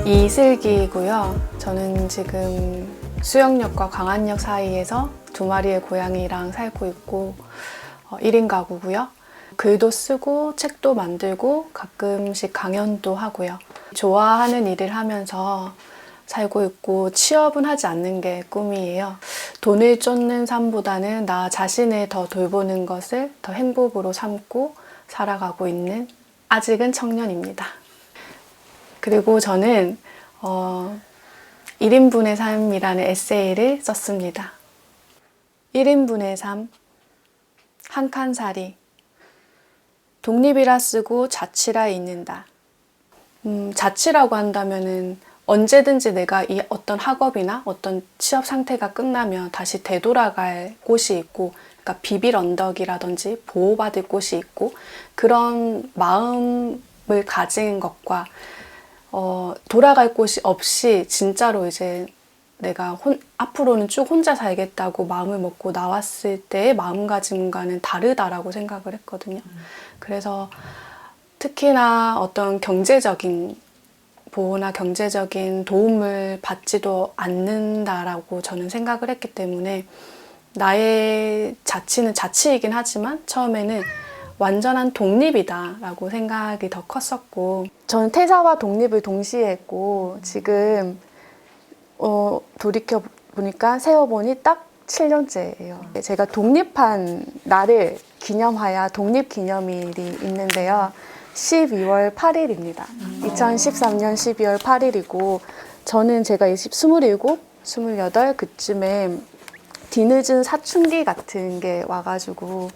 이슬기고요. 저는 지금 수영역과 광안역 사이에서 두 마리의 고양이랑 살고 있고 1인 가구고요. 글도 쓰고 책도 만들고 가끔씩 강연도 하고요. 좋아하는 일을 하면서 살고 있고 취업은 하지 않는 게 꿈이에요. 돈을 쫓는 삶보다는 나 자신을 더 돌보는 것을 더 행복으로 삼고 살아가고 있는 아직은 청년입니다. 그리고 저는 1인분의 삶이라는 에세이를 썼습니다. 1인분의 삶, 한 칸살이, 독립이라 쓰고 자치라 읽는다. 자치라고 한다면은 언제든지 내가 이 어떤 학업이나 어떤 취업 상태가 끝나면 다시 되돌아갈 곳이 있고, 그러니까 비빌 언덕이라든지 보호받을 곳이 있고, 그런 마음을 가진 것과 돌아갈 곳이 없이 진짜로 이제 내가 앞으로는 쭉 혼자 살겠다고 마음을 먹고 나왔을 때의 마음가짐과는 다르다라고 생각을 했거든요. 그래서 특히나 어떤 경제적인 보호나 경제적인 도움을 받지도 않는다라고 저는 생각을 했기 때문에 나의 자치는 자치이긴 하지만 처음에는 완전한 독립이다라고 생각이 더 컸었고, 저는 퇴사와 독립을 동시에 했고 지금 돌이켜보니까 세어보니 딱 7년째예요. 제가 독립한 날을 기념하여 독립기념일이 있는데요. 12월 8일입니다. 2013년 12월 8일이고 저는 제가 27, 28 그쯤에 뒤늦은 사춘기 같은 게 와가지고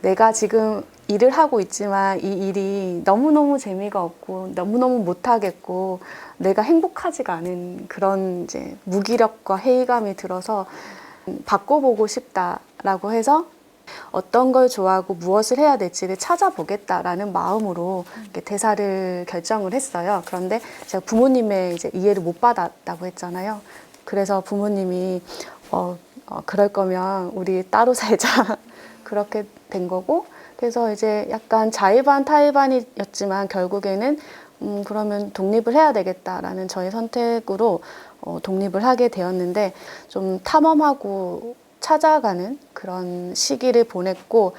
내가 지금 일을 하고 있지만 이 일이 너무너무 재미가 없고 너무너무 못하겠고 내가 행복하지가 않은 그런 이제 무기력과 회의감이 들어서 바꿔보고 싶다라고 해서 어떤 걸 좋아하고 무엇을 해야 될지를 찾아보겠다라는 마음으로 이렇게 퇴사를 결정을 했어요. 그런데 제가 부모님의 이제 이해를 못 받았다고 했잖아요. 그래서 부모님이 그럴 거면 우리 따로 살자 그렇게 된 거고, 그래서 이제 약간 자의반 타의반이었지만 결국에는 그러면 독립을 해야 되겠다라는 저의 선택으로 독립을 하게 되었는데 좀 탐험하고 찾아가는 그런 시기를 보냈고,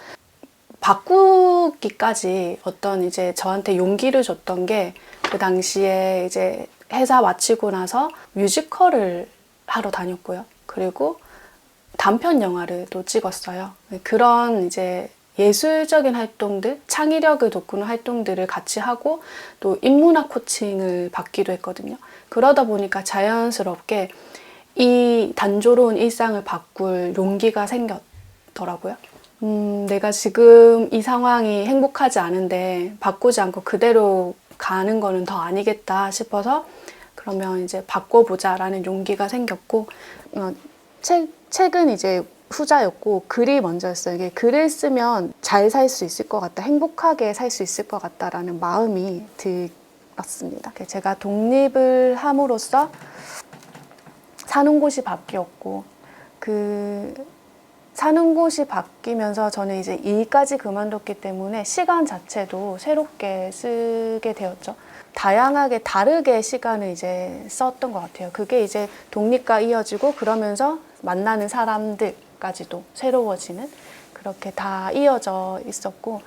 바꾸기까지 어떤 이제 저한테 용기를 줬던 게 그 당시에 이제 회사 마치고 나서 뮤지컬을 하러 다녔고요. 그리고 단편 영화를 또 찍었어요. 그런 이제 예술적인 활동들, 창의력을 돋구는 활동들을 같이 하고 또 인문학 코칭을 받기도 했거든요. 그러다 보니까 자연스럽게 이 단조로운 일상을 바꿀 용기가 생겼더라고요. 내가 지금 이 상황이 행복하지 않은데 바꾸지 않고 그대로 가는 거는 더 아니겠다 싶어서 그러면 이제 바꿔보자라는 용기가 생겼고, 책은 이제 후자였고 글이 먼저였어요. 이게 글을 쓰면 잘 살 수 있을 것 같다, 행복하게 살 수 있을 것 같다라는 마음이 들었습니다. 제가 독립을 함으로써 사는 곳이 바뀌었고, 그 사는 곳이 바뀌면서 저는 이제 일까지 그만뒀기 때문에 시간 자체도 새롭게 쓰게 되었죠. 다양하게 다르게 시간을 이제 썼던 것 같아요. 그게 이제 독립과 이어지고 그러면서 만나는 사람들까지도 새로워지는, 그렇게 다 이어져 있었고,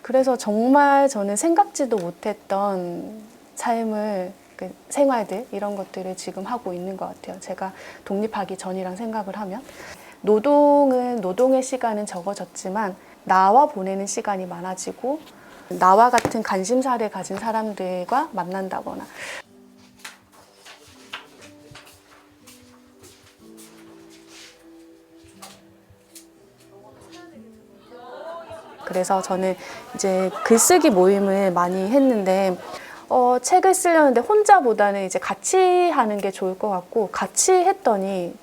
그래서 정말 저는 생각지도 못했던 삶을, 생활들 이런 것들을 지금 하고 있는 것 같아요. 제가 독립하기 전이랑 생각을 하면 노동의 시간은 적어졌지만 나와 보내는 시간이 많아지고 나와 같은 관심사를 가진 사람들과 만난다거나, 그래서 저는 이제 글쓰기 모임을 많이 했는데 책을 쓰려는데 혼자보다는 이제 같이 하는 게 좋을 것 같고, 같이 했더니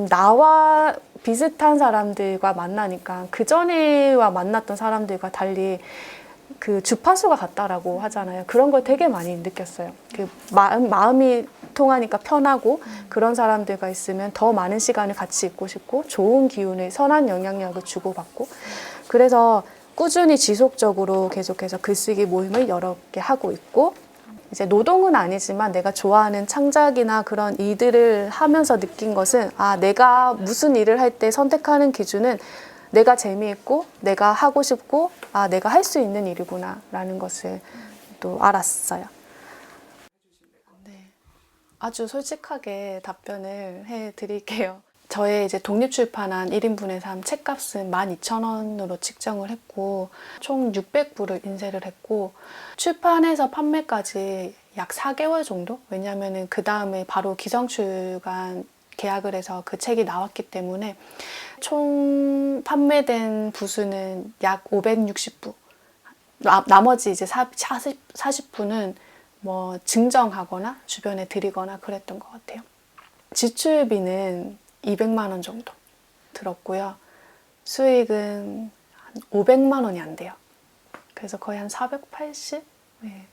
나와 비슷한 사람들과 만나니까 그전에와 만났던 사람들과 달리 그 주파수가 같다라고 하잖아요. 그런 걸 되게 많이 느꼈어요. 그 마음이 통하니까 편하고, 그런 사람들과 있으면 더 많은 시간을 같이 있고 싶고 좋은 기운을, 선한 영향력을 주고받고, 그래서 꾸준히 지속적으로 계속해서 글쓰기 모임을 여러 개 하고 있고, 이제 노동은 아니지만 내가 좋아하는 창작이나 그런 일들을 하면서 느낀 것은 내가 무슨 일을 할 때 선택하는 기준은 내가 재미있고 내가 하고 싶고 내가 할 수 있는 일이구나 라는 것을 또 알았어요. 네, 아주 솔직하게 답변을 해드릴게요. 저의 이제 독립출판한 1인분의 삶 책값은 12,000원으로 책정을 했고 총 600부를 인쇄를 했고 출판해서 판매까지 약 4개월 정도? 왜냐하면 그 다음에 바로 기성출간 계약을 해서 그 책이 나왔기 때문에 총 판매된 부수는 약 560부. 나머지 이제 40부는 뭐 증정하거나 주변에 드리거나 그랬던 것 같아요. 지출비는 200만 원 정도 들었고요. 수익은 한 500만 원이 안 돼요. 그래서 거의 한 480? 네,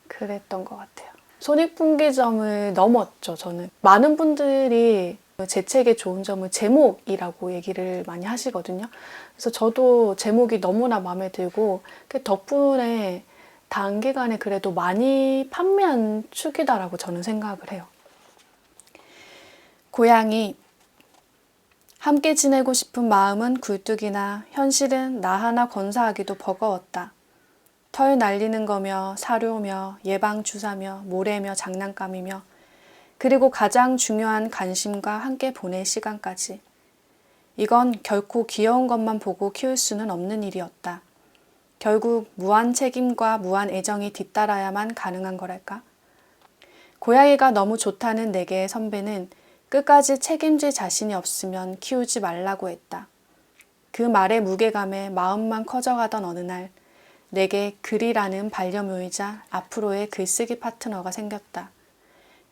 그랬던 것 같아요. 손익분기점을 넘었죠, 저는. 많은 분들이 제 책의 좋은 점은 제목이라고 얘기를 많이 하시거든요. 그래서 저도 제목이 너무나 마음에 들고 그 덕분에 단기간에 그래도 많이 판매한 축이다라고 저는 생각을 해요. 고양이. 함께 지내고 싶은 마음은 굴뚝이나 현실은 나 하나 건사하기도 버거웠다. 털 날리는 거며 사료며 예방주사며 모래며 장난감이며 그리고 가장 중요한 관심과 함께 보낼 시간까지. 이건 결코 귀여운 것만 보고 키울 수는 없는 일이었다. 결국 무한 책임과 무한 애정이 뒤따라야만 가능한 거랄까? 고양이가 너무 좋다는 내게의 선배는 끝까지 책임질 자신이 없으면 키우지 말라고 했다. 그 말의 무게감에 마음만 커져가던 어느 날 내게 글이라는 반려묘이자 앞으로의 글쓰기 파트너가 생겼다.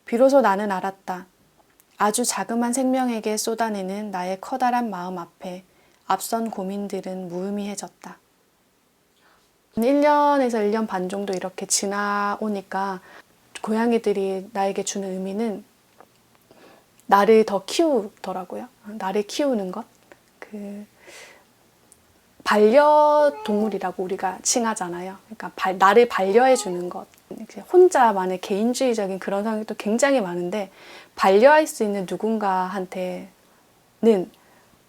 비로소 나는 알았다. 아주 자그만 생명에게 쏟아내는 나의 커다란 마음 앞에 앞선 고민들은 무의미해졌다. 1년에서 1년 반 정도 이렇게 지나오니까 고양이들이 나에게 주는 의미는 나를 더 키우더라고요. 나를 키우는 것. 반려동물이라고 우리가 칭하잖아요. 그러니까 나를 반려해 주는 것. 혼자만의 개인주의적인 그런 성격도 굉장히 많은데 반려할 수 있는 누군가한테는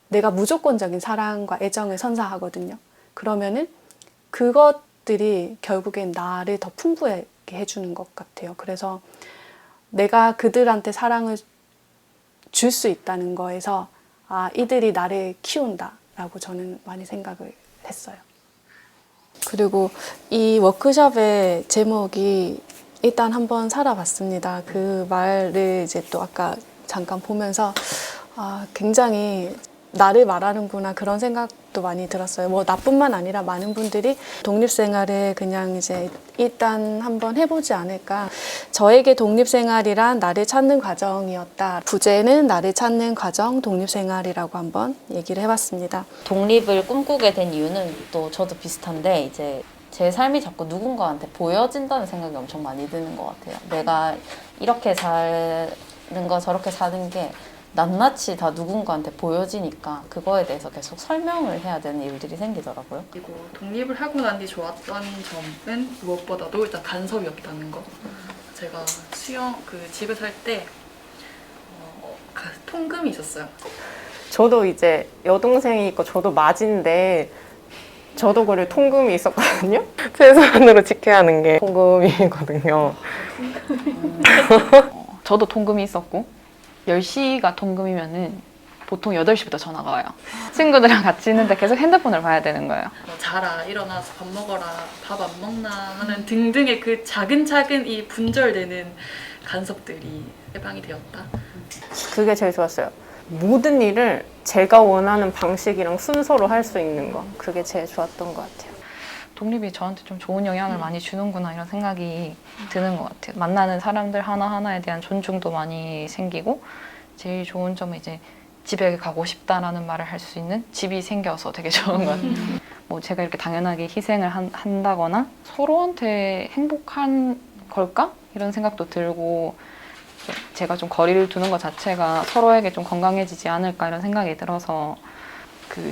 내가 무조건적인 사랑과 애정을 선사하거든요. 그러면은 그것들이 결국엔 나를 더 풍부하게 해주는 것 같아요. 그래서 내가 그들한테 사랑을 줄 수 있다는 거에서 이들이 나를 키운다라고 저는 많이 생각을 했어요. 그리고 이 워크숍의 제목이 일단 한번 살아봤습니다. 그 말을 이제 또 아까 잠깐 보면서 굉장히 나를 말하는구나 그런 생각도 많이 들었어요. 뭐 나뿐만 아니라 많은 분들이 독립생활을 그냥 이제 일단 한번 해보지 않을까. 저에게 독립생활이란 나를 찾는 과정이었다. 부제는 나를 찾는 과정 독립생활이라고 한번 얘기를 해봤습니다. 독립을 꿈꾸게 된 이유는 또 저도 비슷한데 이제 제 삶이 자꾸 누군가한테 보여진다는 생각이 엄청 많이 드는 것 같아요. 내가 이렇게 사는 거 저렇게 사는 게 낱낱이 다 누군가한테 보여지니까 그거에 대해서 계속 설명을 해야 되는 일들이 생기더라고요. 그리고 독립을 하고 난 뒤 좋았던 점은 무엇보다도 일단 간섭이 없다는 거. 제가 집에 살 때 통금이 있었어요. 저도 이제 여동생이 있고 저도 맞인데 저도 그래 통금이 있었거든요. 최소한으로 지켜야 하는 게 통금이거든요. 저도 통금이 있었고 10시가 통금이면은 보통 8시부터 전화가 와요. 친구들이랑 같이 있는데 계속 핸드폰을 봐야 되는 거예요. 자라, 일어나서 밥 먹어라, 밥 안 먹나 하는 등등의 그 차근차근 이 분절되는 간섭들이 해방이 되었다. 그게 제일 좋았어요. 모든 일을 제가 원하는 방식이랑 순서로 할 수 있는 거. 그게 제일 좋았던 것 같아요. 독립이 저한테 좀 좋은 영향을 많이 주는구나 이런 생각이 드는 것 같아요. 만나는 사람들 하나하나에 대한 존중도 많이 생기고 제일 좋은 점은 이제 집에 가고 싶다라는 말을 할 수 있는 집이 생겨서 되게 좋은 것 같아요. 뭐 제가 이렇게 당연하게 희생을 한다거나 서로한테 행복한 걸까? 이런 생각도 들고 제가 좀 거리를 두는 것 자체가 서로에게 좀 건강해지지 않을까 이런 생각이 들어서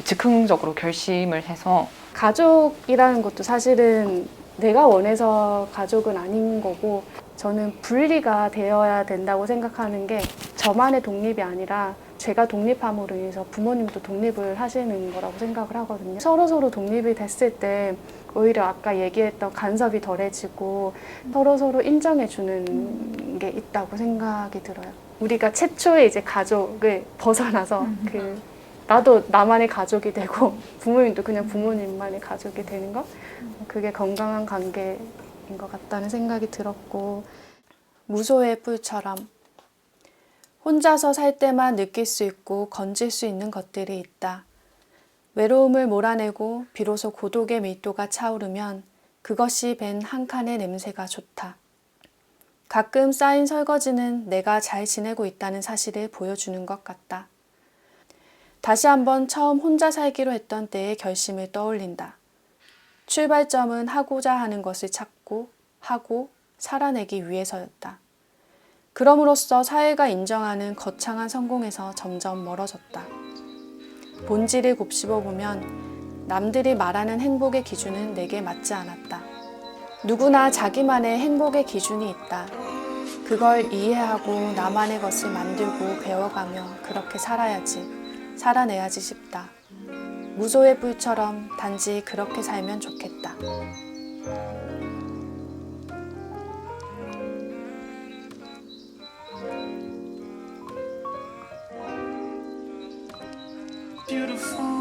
즉흥적으로 결심을 해서 가족이라는 것도 사실은 내가 원해서 가족은 아닌 거고 저는 분리가 되어야 된다고 생각하는 게 저만의 독립이 아니라 제가 독립함으로 인해서 부모님도 독립을 하시는 거라고 생각을 하거든요. 서로 독립이 됐을 때 오히려 아까 얘기했던 간섭이 덜해지고 서로 인정해주는 게 있다고 생각이 들어요. 우리가 최초의 이제 가족을 벗어나서 나도 나만의 가족이 되고 부모님도 그냥 부모님만의 가족이 되는 거, 그게 건강한 관계인 것 같다는 생각이 들었고, 무소의 뿔처럼 혼자서 살 때만 느낄 수 있고 건질 수 있는 것들이 있다. 외로움을 몰아내고 비로소 고독의 밀도가 차오르면 그것이 밴 한 칸의 냄새가 좋다. 가끔 쌓인 설거지는 내가 잘 지내고 있다는 사실을 보여주는 것 같다. 다시 한번 처음 혼자 살기로 했던 때의 결심을 떠올린다. 출발점은 하고자 하는 것을 찾고 하고 살아내기 위해서였다. 그럼으로써 사회가 인정하는 거창한 성공에서 점점 멀어졌다. 본질을 곱씹어 보면 남들이 말하는 행복의 기준은 내게 맞지 않았다. 누구나 자기만의 행복의 기준이 있다. 그걸 이해하고 나만의 것을 만들고 배워가며 그렇게 살아내야지 싶다. 무소의 뿔처럼 단지 그렇게 살면 좋겠다. Beautiful.